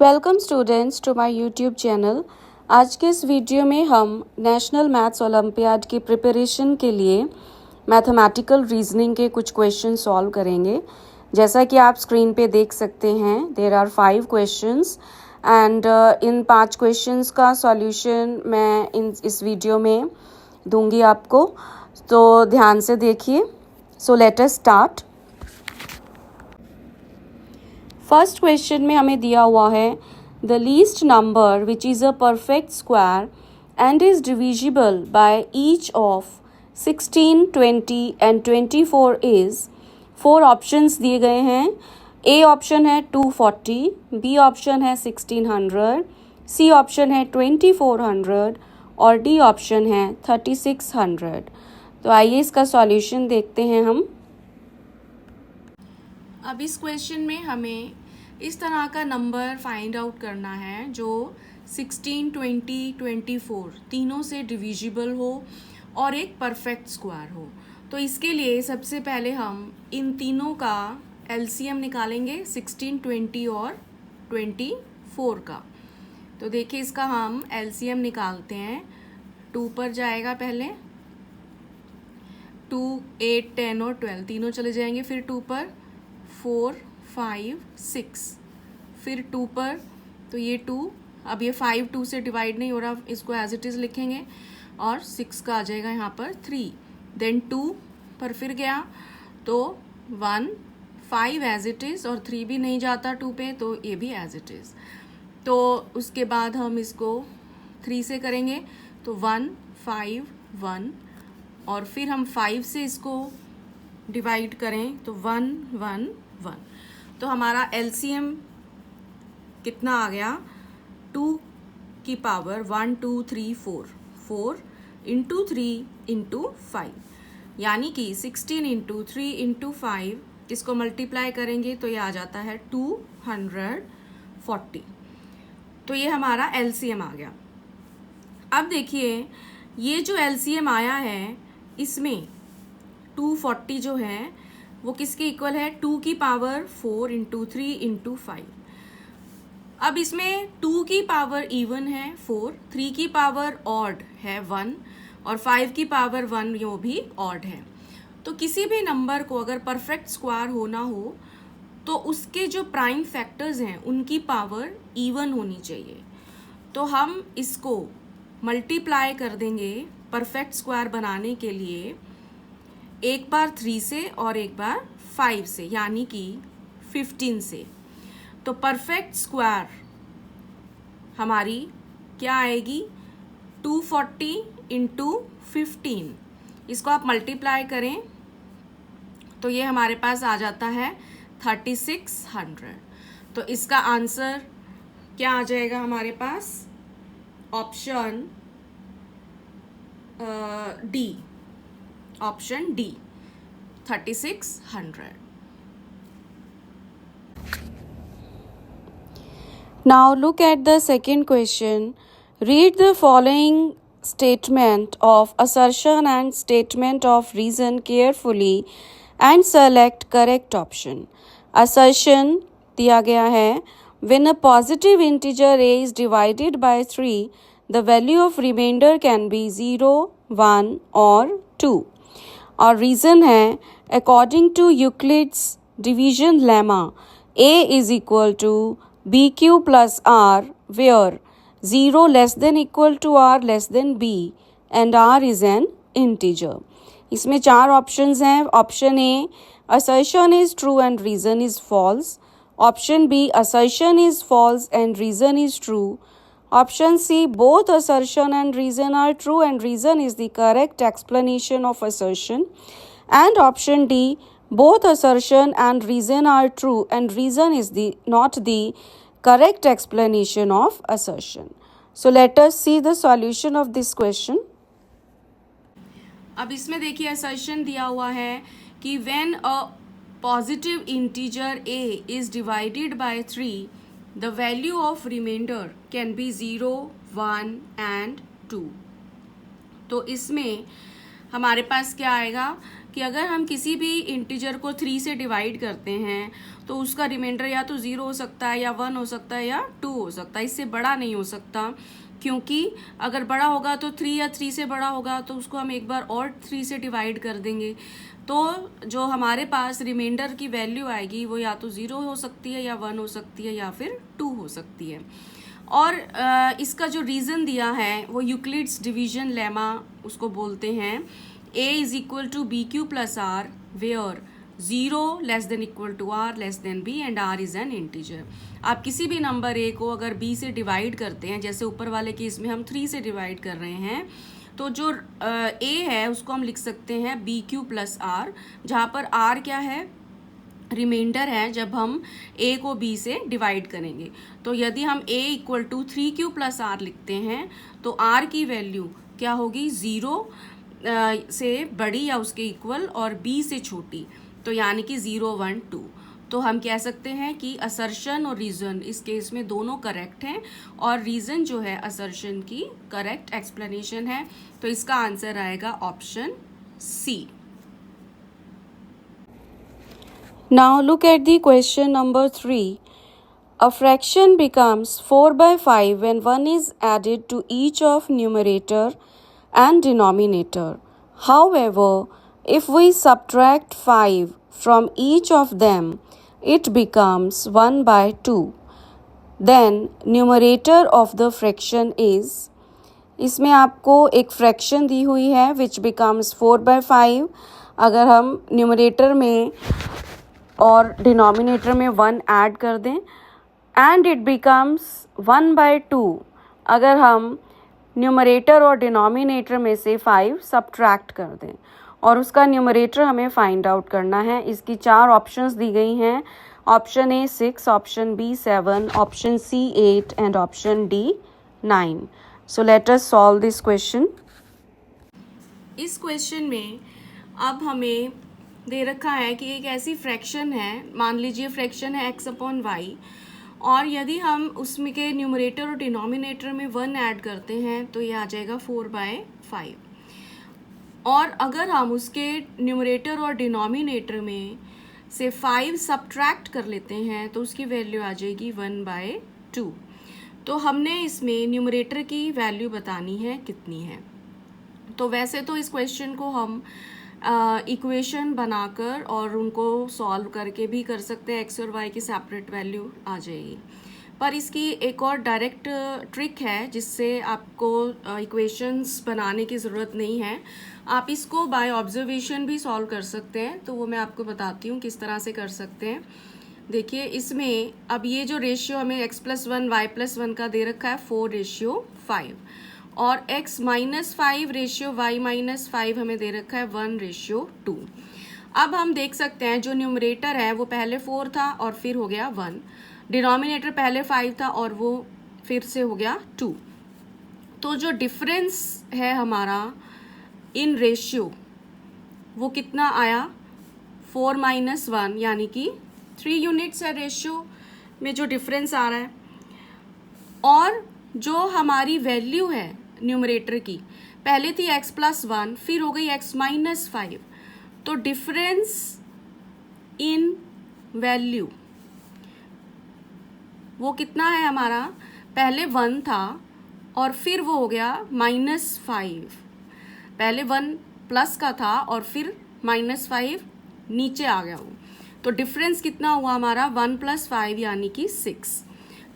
Welcome students to my YouTube channel. आज के इस वीडियो में हम नेशनल मैथ्स ओलंपियाड की प्रिपरेशन के लिए मैथमेटिकल रीजनिंग के कुछ क्वेश्चन सॉल्व करेंगे। जैसा कि आप स्क्रीन पे देख सकते हैं, देयर आर 5 क्वेश्चंस एंड इन 5 क्वेश्चंस का सॉल्यूशन मैं इस वीडियो में दूंगी आपको, तो ध्यान से देखिए। सो let us start. First question में हमें दिया हुआ है the least number which is a perfect square and is divisible by each of 16, 20 and 24 is. 4 options दिए गए हैं। ए ऑप्शन है 240, बी ऑप्शन है 1600, सी ऑप्शन है 2400 और डी ऑप्शन है 3600। तो आइए इसका सॉल्यूशन देखते हैं हम। अब इस क्वेश्चन में हमें इस तरह का नंबर फाइंड आउट करना है जो 16, 20, 24 तीनों से डिविजिबल हो और एक परफेक्ट स्क्वायर हो। तो इसके लिए सबसे पहले हम इन तीनों का एलसीएम निकालेंगे, 16, 20 और 24 का। तो देखिए इसका हम एलसीएम निकालते हैं। 2 पर जाएगा पहले, 2, 8, 10 और 12 तीनों चले जाएंगे। फिर 2 पर 4, 5, 6, फिर 2 पर, तो ये 2, अब ये 5 2 से डिवाइड नहीं हो रहा, इसको एज इट इज़ लिखेंगे और 6 का आ जाएगा यहाँ पर 3। देन 2 पर फिर गया तो 1, 5 एज इट इज़ और 3 भी नहीं जाता 2 पे, तो ये भी एज इट इज़। तो उसके बाद हम इसको 3 से करेंगे तो 1, 5, 1 और फिर हम 5 से इसको डिवाइड करें तो 1, 1, 1। तो हमारा एलसीएम कितना आ गया? 2 की पावर 1, 2, 3, 4, 4 इंटू 3 इंटू 5, यानी कि 16 इंटू 3 इंटू 5, इसको मल्टीप्लाई करेंगे तो ये आ जाता है 240। तो ये हमारा एलसीएम आ गया। अब देखिए ये जो एलसीएम आया है इसमें 240 जो है वो किसके इक्वल है? 2 की पावर 4 इंटू 3 इंटू 5। अब इसमें 2 की पावर इवन है 4, 3 की पावर ऑड है 1 और 5 की पावर 1 वो भी ऑड है। तो किसी भी नंबर को अगर परफेक्ट स्क्वायर होना हो तो उसके जो प्राइम फैक्टर्स हैं उनकी पावर इवन होनी चाहिए। तो हम इसको मल्टीप्लाई कर देंगे परफेक्ट स्क्वायर बनाने के लिए, एक बार 3 से और एक बार 5 से, यानी कि 15 से। तो परफेक्ट स्क्वायर हमारी क्या आएगी? 240 इंटू 15। इसको आप मल्टीप्लाई करें तो ये हमारे पास आ जाता है 3600। तो इसका आंसर क्या आ जाएगा हमारे पास? Option D, option D 3600। Now look at the second question. Read the following statement of assertion and statement of reason carefully and select correct option. Assertion दिया गया है when a positive integer a is divided by 3, the value of remainder can be 0, 1 or 2. और reason है according to Euclid's division lemma, a is equal to BQ plus R where 0 less than equal to R less than B and R is an integer. इसमें 4 options हैं। Option A assertion is true and reason is false. Option B assertion is false and reason is true. Option C both assertion and reason are true and reason is the correct explanation of assertion. And option D, both assertion and reason are true and reason is not the correct explanation of assertion. So let us see the solution of this question. अब इसमें देखिए assertion दिया हुआ है कि when a positive integer a is divided by 3, the value of remainder can be 0, 1 and 2. तो इसमें हमारे पास क्या आएगा कि अगर हम किसी भी इंटीजर को 3 से डिवाइड करते हैं तो उसका रिमाइंडर या तो 0 हो सकता है, या 1 हो सकता है, या 2 हो सकता है, इससे बड़ा नहीं हो सकता। क्योंकि अगर बड़ा होगा तो 3, या 3 से बड़ा होगा तो उसको हम एक बार और 3 से डिवाइड कर देंगे। तो जो हमारे पास रिमाइंडर की वैल्यू आएगी वो या तो 0 हो सकती है, या 1 हो सकती है, या फिर 2 हो सकती है। और इसका जो रीज़न दिया है वो यूक्लिड्स डिवीजन लेमा उसको बोलते हैं। a is equal to B Q plus R where 0 less than equal to r less than b and r is an integer. आप किसी भी नंबर a को अगर b से डिवाइड करते हैं, जैसे ऊपर वाले केस में हम 3 से डिवाइड कर रहे हैं, तो जो a है उसको हम लिख सकते हैं बी क्यू प्लस आर, जहाँ पर r क्या है, रिमाइंडर है जब हम a को b से डिवाइड करेंगे। तो यदि हम a equal to 3q plus R लिखते हैं तो r की वैल्यू क्या होगी, 0 से बड़ी या उसके इक्वल और b से छोटी, तो यानी कि 0, 1, 2। तो हम कह सकते हैं कि असर्शन और रीज़न इस केस में दोनों करेक्ट हैं, और रीज़न जो है असर्शन की करेक्ट एक्सप्लेनेशन है। तो इसका आंसर आएगा option C. Now look at the question number 3. A fraction becomes 4 by 5 when 1 is added to each of numerator and denominator. However, if we subtract 5 from each of them, it becomes 1 by 2. Then numerator of the fraction is, इसमें आपको एक fraction दी हुई है which becomes 4 by 5। अगर हम numerator में और denominator में 1 ऐड कर दें, एंड इट बिकम्स 1 by 2 अगर हम न्यूमरेटर और डिनोमिनेटर में से 5 सब्ट्रैक्ट कर दें, और उसका न्यूमरेटर हमें फाइंड आउट करना है। इसकी 4 ऑप्शंस दी गई हैं, option A 6, option B 7, option C 8 and option D 9। So let us solve this question. इस क्वेश्चन में अब हमें दे रखा है कि एक ऐसी फ्रैक्शन है, मान लीजिए फ्रैक्शन है x अपॉन वाई, और यदि हम उसमें के न्यूमरेटर और डिनोमिनेटर में 1 ऐड करते हैं तो ये आ जाएगा 4 by 5। और अगर हम उसके न्यूमरेटर और डिनोमिनेटर में से 5 सब्ट्रैक्ट कर लेते हैं तो उसकी वैल्यू आ जाएगी 1 by 2। तो हमने इसमें न्यूमरेटर की वैल्यू बतानी है कितनी है। तो वैसे तो इस क्वेश्चन को हम इक्वेशन बनाकर और उनको सॉल्व करके भी कर सकते हैं, एक्स और वाई की सेपरेट वैल्यू आ जाएगी। पर इसकी एक और डायरेक्ट ट्रिक है जिससे आपको इक्वेशंस बनाने की ज़रूरत नहीं है, आप इसको बाय ऑब्जर्वेशन भी सॉल्व कर सकते हैं। तो वो मैं आपको बताती हूँ किस तरह से कर सकते हैं। देखिए इसमें अब ये जो रेशियो हमें x+1 y+1 का दे रखा है 4:5, और x-5 रेशियो y-5 हमें दे रखा है 1:2। अब हम देख सकते हैं जो न्यूमरेटर है वो पहले 4 था और फिर हो गया 1, डिनोमिनेटर पहले 5 था और वो फिर से हो गया 2। तो जो डिफरेंस है हमारा इन रेशियो वो कितना आया, 4-1, यानी कि 3 यूनिट्स है रेशियो में जो डिफरेंस आ रहा है। और जो हमारी वैल्यू है न्यूमरेटर की, पहले थी x+1 फिर हो गई x-5, तो डिफरेंस इन वैल्यू वो कितना है हमारा, पहले 1 था और फिर वो हो गया -5, पहले 1 प्लस का था और फिर -5 नीचे आ गया वो, तो डिफरेंस कितना हुआ हमारा 1 + 5 यानी कि 6।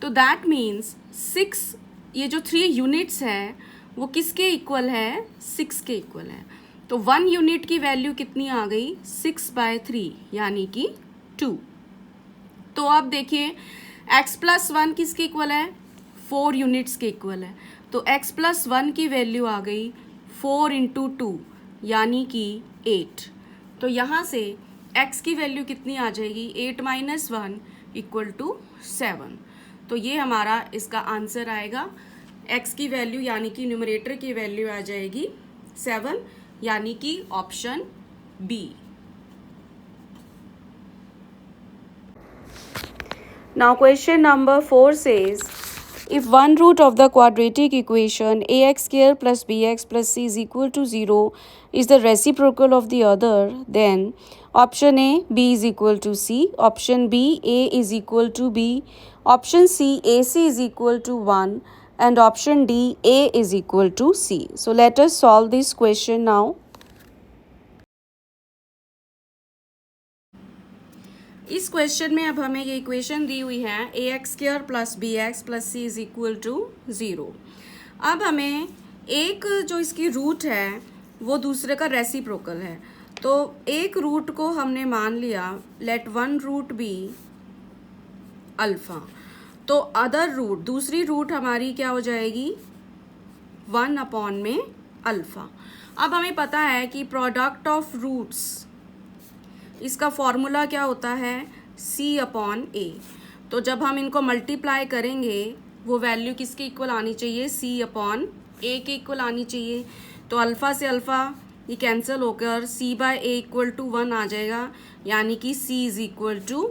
तो दैट मीन्स 6, ये जो 3 यूनिट्स है वो किसके इक्वल है, 6 के इक्वल है। तो 1 यूनिट की वैल्यू कितनी आ गई, 6/3 यानी कि 2। तो अब देखिए x+1 किसके इक्वल है, 4 यूनिट्स के इक्वल है। तो x+1 की वैल्यू आ गई 4 × 2 यानी कि 8। तो यहाँ से x की वैल्यू कितनी आ जाएगी, 8 - 1 = 7। तो ये हमारा इसका आंसर आएगा। x की वैल्यू यानी कि न्यूमरेटर की वैल्यू आ जाएगी 7, यानी कि option B. Now question number 4 says If one root of the quadratic equation ax square plus bx plus c is equal to 0 is the reciprocal of the other, then option A, b is equal to c, option B, a is equal to b, option C, ac is equal to 1, and option D, a is equal to c. So let us solve this question now. इस question में अब हमें ये equation दी हुई है a x square plus b x plus c is equal to 0। अब हमें एक जो इसकी रूट है वो दूसरे का रेसिप्रोकल है, तो एक रूट को हमने मान लिया let one root be alpha, तो अदर रूट दूसरी रूट हमारी क्या हो जाएगी 1 अपॉन में अल्फ़ा। अब हमें पता है कि प्रोडक्ट ऑफ रूट्स इसका फॉर्मूला क्या होता है c अपॉन ए, तो जब हम इनको मल्टीप्लाई करेंगे वो वैल्यू किसके इक्वल आनी चाहिए c अपॉन ए के इक्वल आनी चाहिए। तो अल्फ़ा से अल्फ़ा ये कैंसिल होकर c by A equal to 1 आ जाएगा, यानी कि c is equal to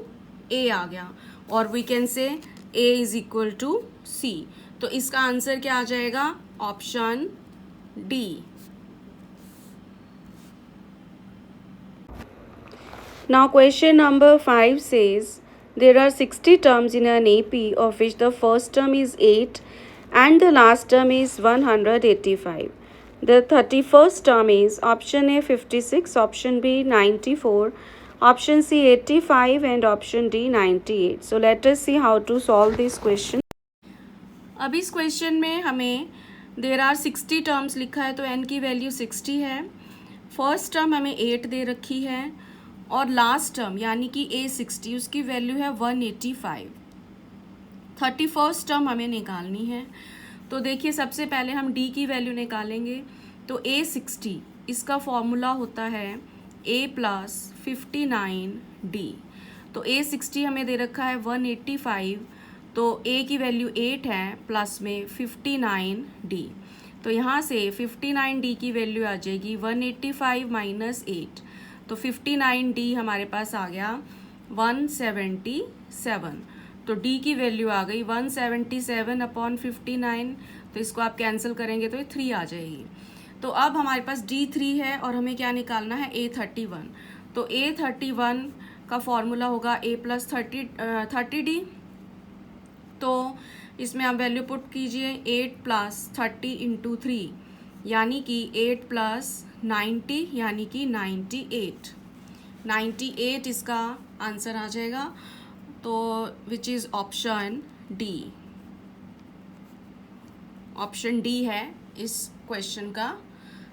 A आ गया, और we can say a is equal to c। तो इसका आंसर क्या आ जाएगा option D. Now question number 5 says there are 60 terms in an AP of which the first term is 8 and the last term is 185. The 31st term is option A 56, option B 94, option C 85 and option D 98. So let us see how to solve this question. अब इस question में हमें there are 60 terms लिखा है, तो n की value 60 है, first term हमें 8 दे रखी है और लास्ट टर्म यानी कि A60 उसकी वैल्यू है 185। 31st टर्म हमें निकालनी है, तो देखिए सबसे पहले हम D की वैल्यू निकालेंगे। तो A60 इसका फॉर्मूला होता है A प्लस 59D, तो A60 हमें दे रखा है 185, तो A की वैल्यू 8 है प्लस में 59D, तो यहाँ से 59D की वैल्यू आ जाएगी 185 माइनस 8, तो 59D हमारे पास आ गया 177, तो D की वैल्यू आ गई 177 अपॉन 59, तो इसको आप कैंसिल करेंगे तो ये 3 आ जाएगी। तो अब हमारे पास D3 है और हमें क्या निकालना है A31, तो A31 का फॉर्मूला होगा A प्लस 30D, तो इसमें आप वैल्यू पुट कीजिए 8 प्लस 30 इंटू 3 यानी कि 8 प्लस 90 यानी कि 98 इसका आंसर आ जाएगा, तो which is option D. Option D है इस क्वेश्चन का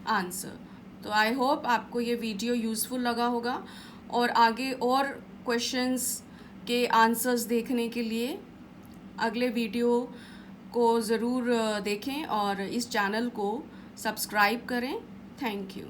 आंसर। तो आई होप आपको ये वीडियो यूज़फुल लगा होगा, और आगे और क्वेश्चंस के आंसर्स देखने के लिए अगले वीडियो को ज़रूर देखें और इस चैनल को सब्सक्राइब करें। Thank you.